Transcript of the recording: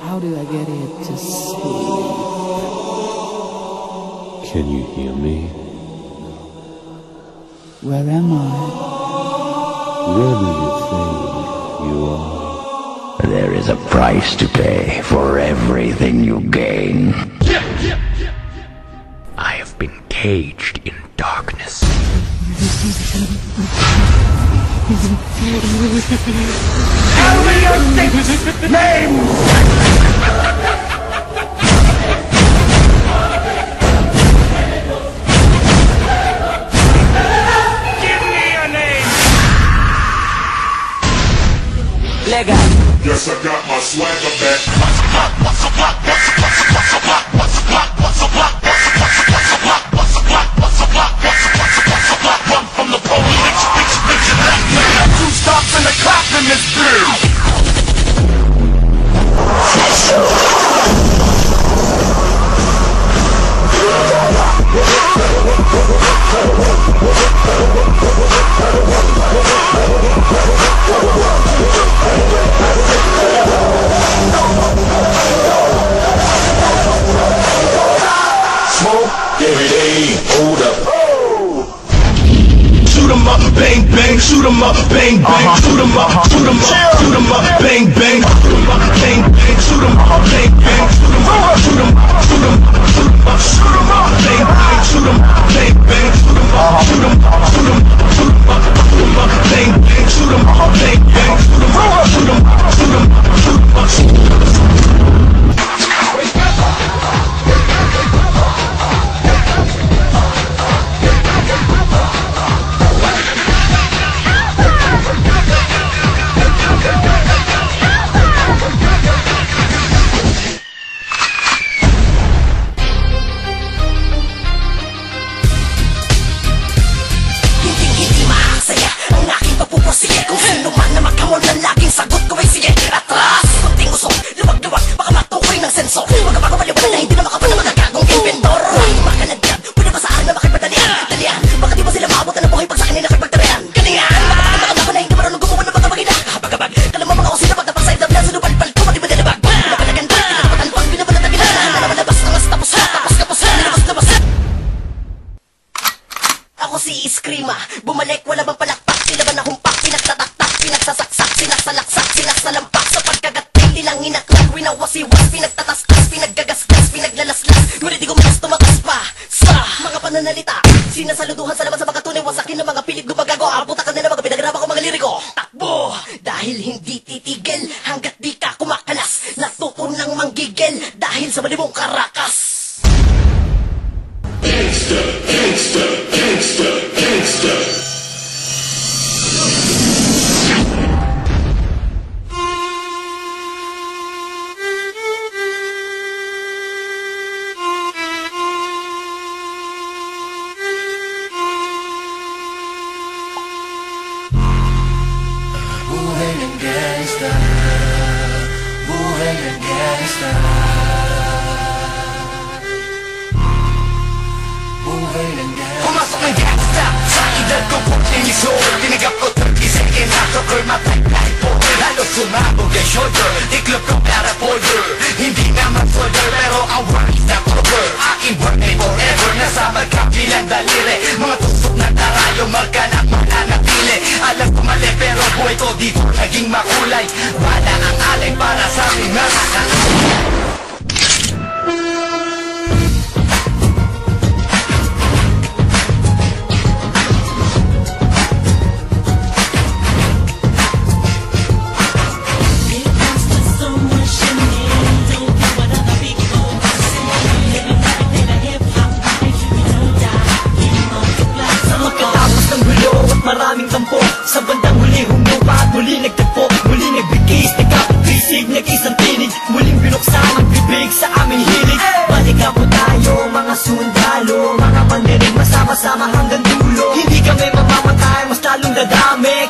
How do I get it to sleep? Can you hear me? Where am I? Where do you think you are? There is a price to pay for everything you gain. I have been caged in darkness. Tell me your six names! Give me a name! Legal. Yes, I got my swagger back. Run from the police. Two stops and a clap in this bitch. Smoke every day, hold up. Shoot 'em up, bang bang, shoot 'em up, bang bang, shoot 'em up, shoot 'em up, shoot 'em up, bang bang, shoot 'em up, bang bang, shoot 'em up, bang bang, shoot 'em up, shoot 'em up, shoot 'em up, shoot 'em up, shoot 'em up, bang bang, shoot 'em up, bang bang, shoot 'em up, shoot 'em up, shoot 'em up, shoot 'em up, shoot 'em up, bang bang, shoot 'em up, bang bang, shoot 'em up, shoot 'em up, shoot 'em up, shoot 'em up, shoot 'em up. Ako si Iskrima, bumalik, wala bang palakpak, tila ba nahumpak, pinagtataktak, pinagsasaksak, sinasalaksak, sinasalampak, sa pagkagating, nilang inaklak, winawasiwas, pinagtatastas, pinaggagasgas, pinaglalaslas, ngunit di gumagas, tumatas pa, sa mga pananalita, sinasaluduhan sa laman sa mga tunay, wasakin ng mga pilit, gumagago, abutakan na ng mga pinagrama ko mga liriko, takbo, dahil hindi titigil, hanggat di ka kumakalas, natuto ng manggigil, dahil sa mali mong karakas. Gangsta, gangsta, gangsta, gangsta. Buhay ng gangsta, buhay ng gangsta. Pumasok ng gangsta sa edad ko 14 years old. Tinigap ko 30 seconds after girl matay po. Lalo sumabog ang shoulder, tiklop ko para folder. Hindi naman folder pero ang work is not over. Aking work ay forever, nasa magkabilang daliri. Mga tusok na tarayo, magkanak mananatili. Alam ko mali pero buhay ko dito naging makulay. Bala ang alay para sa aming mga maraming tampo. Sa bandang huli humupa at muli nagtagpo. Muli nagbigis, nagkapag-isig, nag-isang tinig. Muling binuksan ang bibig sa aming hilig. Balikan po tayo mga sundalo, mga mandinig, masama-sama hanggang dulo. Hindi kami mamamatay, mas lalong dadami.